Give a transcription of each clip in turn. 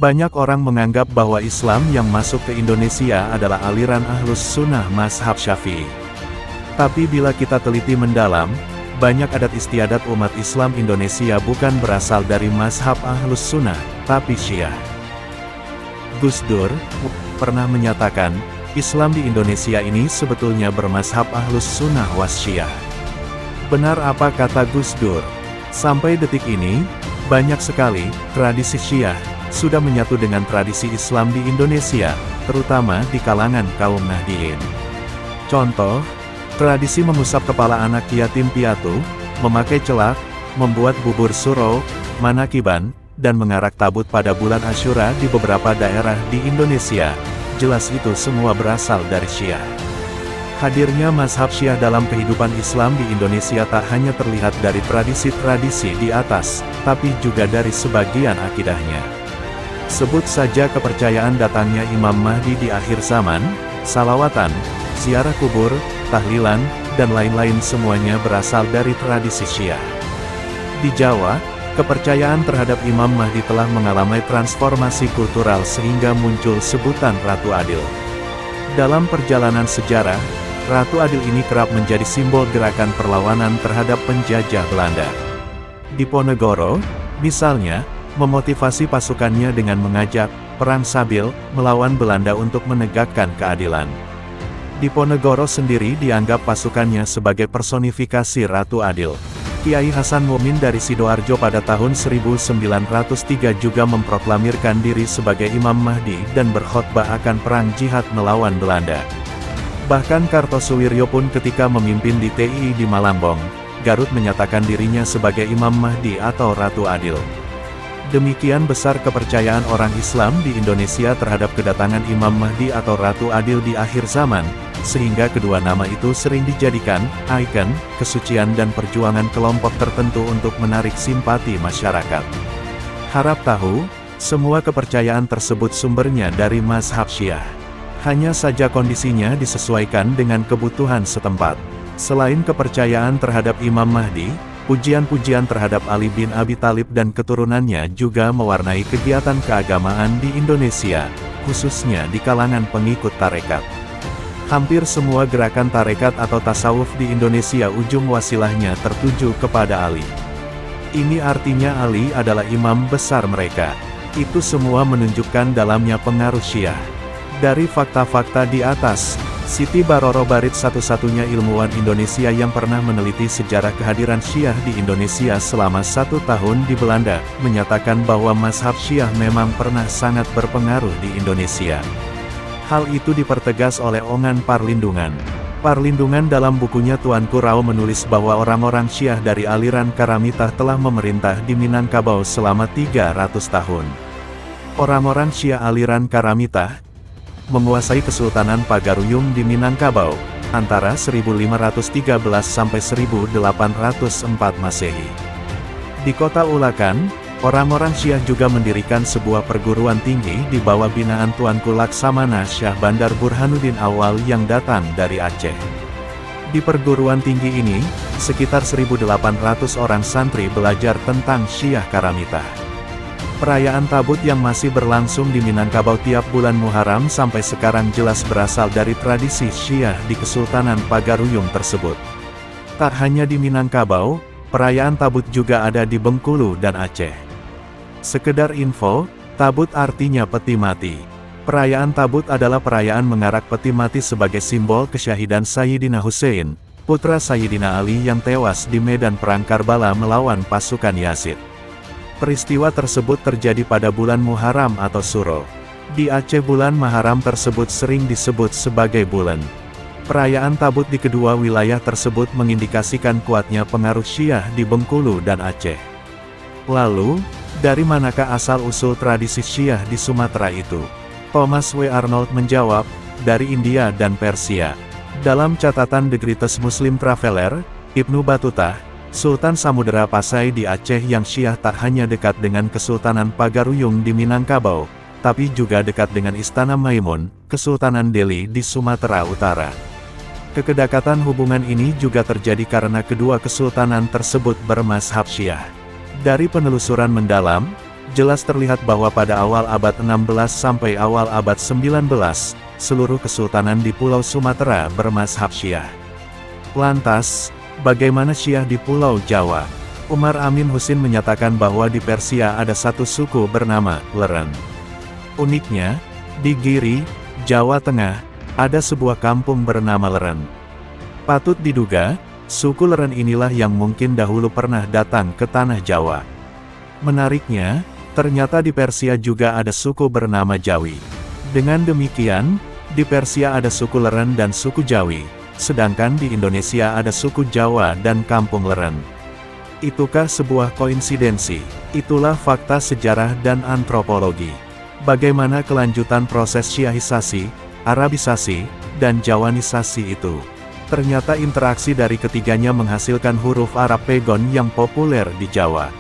Banyak orang menganggap bahwa Islam yang masuk ke Indonesia adalah aliran Ahlus Sunnah mazhab Syafi'i. Tapi bila kita teliti mendalam, banyak adat istiadat umat Islam Indonesia bukan berasal dari mazhab Ahlus Sunnah, tapi Syiah. Gus Dur pernah menyatakan, Islam di Indonesia ini sebetulnya bermazhab Ahlus Sunnah was Syiah. Benar apa kata Gus Dur? Sampai detik ini, banyak sekali tradisi Syiah sudah menyatu dengan tradisi Islam di Indonesia, terutama di kalangan kaum Nahdiyin. Contoh, tradisi mengusap kepala anak yatim piatu, memakai celak, membuat bubur suro, manakiban, dan mengarak tabut pada bulan Asyura di beberapa daerah di Indonesia. Jelas itu semua berasal dari Syiah. Hadirnya mazhab Syiah dalam kehidupan Islam di Indonesia tak hanya terlihat dari tradisi-tradisi di atas, tapi juga dari sebagian akidahnya. Sebut saja kepercayaan datangnya Imam Mahdi di akhir zaman, salawatan, ziarah kubur, tahlilan, dan lain-lain semuanya berasal dari tradisi Syiah. Di Jawa, kepercayaan terhadap Imam Mahdi telah mengalami transformasi kultural sehingga muncul sebutan Ratu Adil. Dalam perjalanan sejarah, Ratu Adil ini kerap menjadi simbol gerakan perlawanan terhadap penjajah Belanda. Diponegoro, misalnya, memotivasi pasukannya dengan mengajak perang Sabil melawan Belanda untuk menegakkan keadilan. Diponegoro sendiri dianggap pasukannya sebagai personifikasi Ratu Adil. Kiai Hasan Mumin dari Sidoarjo pada tahun 1903 juga memproklamirkan diri sebagai Imam Mahdi dan berkhotbah akan perang jihad melawan Belanda. Bahkan Kartosuwiryo pun ketika memimpin di TII di Malambong, Garut menyatakan dirinya sebagai Imam Mahdi atau Ratu Adil. Demikian besar kepercayaan orang Islam di Indonesia terhadap kedatangan Imam Mahdi atau Ratu Adil di akhir zaman, sehingga kedua nama itu sering dijadikan ikon kesucian dan perjuangan kelompok tertentu untuk menarik simpati masyarakat. Harap tahu, semua kepercayaan tersebut sumbernya dari mazhab Syiah. Hanya saja kondisinya disesuaikan dengan kebutuhan setempat. Selain kepercayaan terhadap Imam Mahdi, pujian-pujian terhadap Ali bin Abi Thalib dan keturunannya juga mewarnai kegiatan keagamaan di Indonesia, khususnya di kalangan pengikut tarekat. Hampir semua gerakan tarekat atau tasawuf di Indonesia ujung wasilahnya tertuju kepada Ali. Ini artinya Ali adalah imam besar mereka. Itu semua menunjukkan dalamnya pengaruh Syiah. Dari fakta-fakta di atas, Siti Baroro Barit satu-satunya ilmuwan Indonesia yang pernah meneliti sejarah kehadiran Syiah di Indonesia selama 1 tahun di Belanda, menyatakan bahwa mazhab Syiah memang pernah sangat berpengaruh di Indonesia. Hal itu dipertegas oleh Ongan Parlindungan. Parlindungan dalam bukunya Tuanku Rao menulis bahwa orang-orang Syiah dari aliran Karamitah telah memerintah di Minangkabau selama 300 tahun. Orang-orang Syiah aliran Karamitah menguasai Kesultanan Pagaruyung di Minangkabau, antara 1513 sampai 1804 Masehi. Di kota Ulakan, orang-orang Syiah juga mendirikan sebuah perguruan tinggi di bawah binaan Tuanku Laksamana Syah Bandar Burhanuddin Awal yang datang dari Aceh. Di perguruan tinggi ini, sekitar 1.800 orang santri belajar tentang Syiah Karamitah. Perayaan Tabut yang masih berlangsung di Minangkabau tiap bulan Muharram sampai sekarang jelas berasal dari tradisi Syiah di Kesultanan Pagaruyung tersebut. Tak hanya di Minangkabau, perayaan Tabut juga ada di Bengkulu dan Aceh. Sekedar info, Tabut artinya peti mati. Perayaan Tabut adalah perayaan mengarak peti mati sebagai simbol kesyahidan Sayyidina Hussein, putra Sayyidina Ali yang tewas di medan perang Karbala melawan pasukan Yazid. Peristiwa tersebut terjadi pada bulan Muharram atau Suro. Di Aceh bulan Muharram tersebut sering disebut sebagai bulan. Perayaan Tabut di kedua wilayah tersebut mengindikasikan kuatnya pengaruh Syiah di Bengkulu dan Aceh. Lalu, dari manakah asal-usul tradisi Syiah di Sumatera itu? Thomas W. Arnold menjawab, dari India dan Persia. Dalam catatan The Greatest Muslim Traveler, Ibnu Battuta, Sultan Samudera Pasai di Aceh yang Syiah tak hanya dekat dengan Kesultanan Pagaruyung di Minangkabau, tapi juga dekat dengan Istana Maimun, Kesultanan Delhi di Sumatera Utara. Kedekatan hubungan ini juga terjadi karena kedua kesultanan tersebut bermazhab Syiah. Dari penelusuran mendalam, jelas terlihat bahwa pada awal abad 16 sampai awal abad 19, seluruh kesultanan di Pulau Sumatera bermazhab Syiah. Lantas, bagaimana Syiah di Pulau Jawa? Umar Amin Husin menyatakan bahwa di Persia ada satu suku bernama Leren. Uniknya, di Giri, Jawa Tengah, ada sebuah kampung bernama Leren. Patut diduga, suku Leren inilah yang mungkin dahulu pernah datang ke tanah Jawa. Menariknya, ternyata di Persia juga ada suku bernama Jawi. Dengan demikian, di Persia ada suku Leren dan suku Jawi, sedangkan di Indonesia ada suku Jawa dan kampung Leren. Itukah sebuah koinsidensi? Itulah fakta sejarah dan antropologi. Bagaimana kelanjutan proses Syiahisasi, Arabisasi, dan Jawanisasi itu? Ternyata interaksi dari ketiganya menghasilkan huruf Arab Pegon yang populer di Jawa.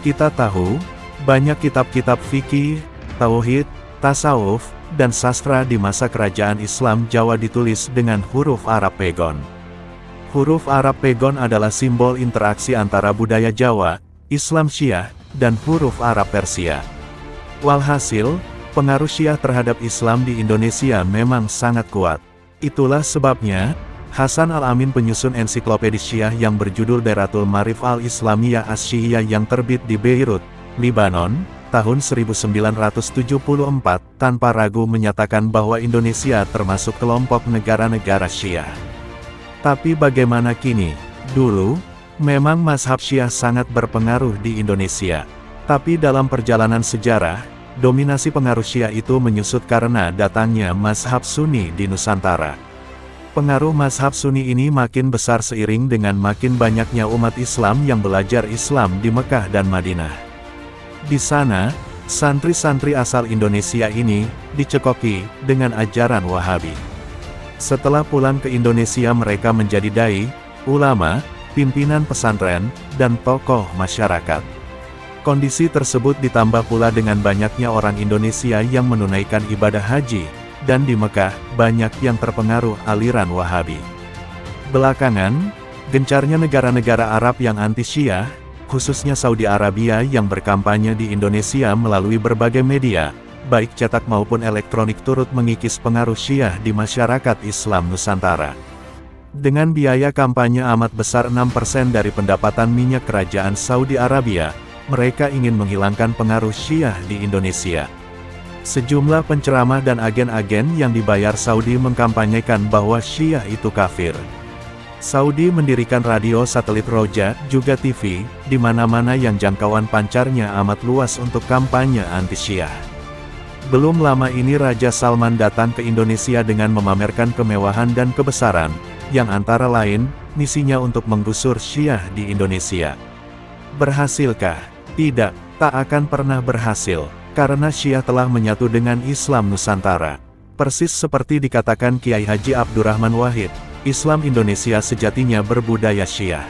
Kita tahu, banyak kitab-kitab fikih, tauhid, tasawuf, dan sastra di masa kerajaan Islam Jawa ditulis dengan huruf Arab Pegon. Huruf Arab Pegon adalah simbol interaksi antara budaya Jawa, Islam Syiah, dan huruf Arab Persia. Walhasil, pengaruh Syiah terhadap Islam di Indonesia memang sangat kuat. Itulah sebabnya, Hasan Al-Amin penyusun ensiklopedi Syiah yang berjudul Deratul Ma'arif Al-Islamiyah Asy-Syiah yang terbit di Beirut, Libanon, tahun 1974, tanpa ragu menyatakan bahwa Indonesia termasuk kelompok negara-negara Syiah. Tapi bagaimana kini? Dulu, memang mazhab Syiah sangat berpengaruh di Indonesia. Tapi dalam perjalanan sejarah, dominasi pengaruh Syiah itu menyusut karena datangnya mazhab Sunni di Nusantara. Pengaruh mazhab Sunni ini makin besar seiring dengan makin banyaknya umat Islam yang belajar Islam di Mekah dan Madinah. Di sana, santri-santri asal Indonesia ini dicekoki dengan ajaran Wahabi. Setelah pulang ke Indonesia mereka menjadi dai, ulama, pimpinan pesantren, dan tokoh masyarakat. Kondisi tersebut ditambah pula dengan banyaknya orang Indonesia yang menunaikan ibadah haji, dan di Mekah, banyak yang terpengaruh aliran Wahabi. Belakangan, gencarnya negara-negara Arab yang anti-Syiah, khususnya Saudi Arabia yang berkampanye di Indonesia melalui berbagai media, baik cetak maupun elektronik turut mengikis pengaruh Syiah di masyarakat Islam Nusantara. Dengan biaya kampanye amat besar 6% dari pendapatan minyak kerajaan Saudi Arabia, mereka ingin menghilangkan pengaruh Syiah di Indonesia. Sejumlah penceramah dan agen-agen yang dibayar Saudi mengkampanyekan bahwa Syiah itu kafir. Saudi mendirikan radio satelit Roja, juga TV, di mana-mana yang jangkauan pancarnya amat luas untuk kampanye anti-Syiah. Belum lama ini Raja Salman datang ke Indonesia dengan memamerkan kemewahan dan kebesaran, yang antara lain, misinya untuk menggusur Syiah di Indonesia. Berhasilkah? Tidak, tak akan pernah berhasil, karena Syiah telah menyatu dengan Islam Nusantara. Persis seperti dikatakan Kiai Haji Abdurrahman Wahid, Islam Indonesia sejatinya berbudaya Syiah.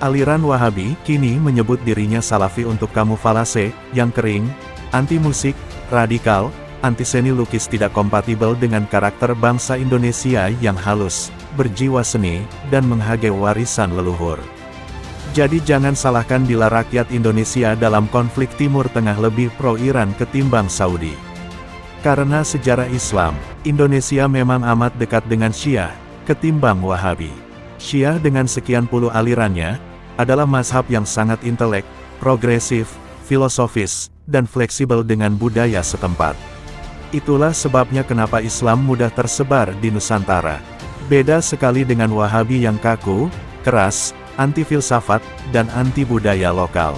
Aliran Wahabi kini menyebut dirinya Salafi untuk kamuflase, yang kering, anti-musik, radikal, anti-seni lukis tidak kompatibel dengan karakter bangsa Indonesia yang halus, berjiwa seni, dan menghargai warisan leluhur. Jadi jangan salahkan bila rakyat Indonesia dalam konflik Timur Tengah lebih pro-Iran ketimbang Saudi. Karena sejarah Islam, Indonesia memang amat dekat dengan Syiah, ketimbang Wahabi. Syiah dengan sekian puluh alirannya, adalah mazhab yang sangat intelek, progresif, filosofis, dan fleksibel dengan budaya setempat. Itulah sebabnya kenapa Islam mudah tersebar di Nusantara. Beda sekali dengan Wahabi yang kaku, keras, anti filsafat, dan anti budaya lokal.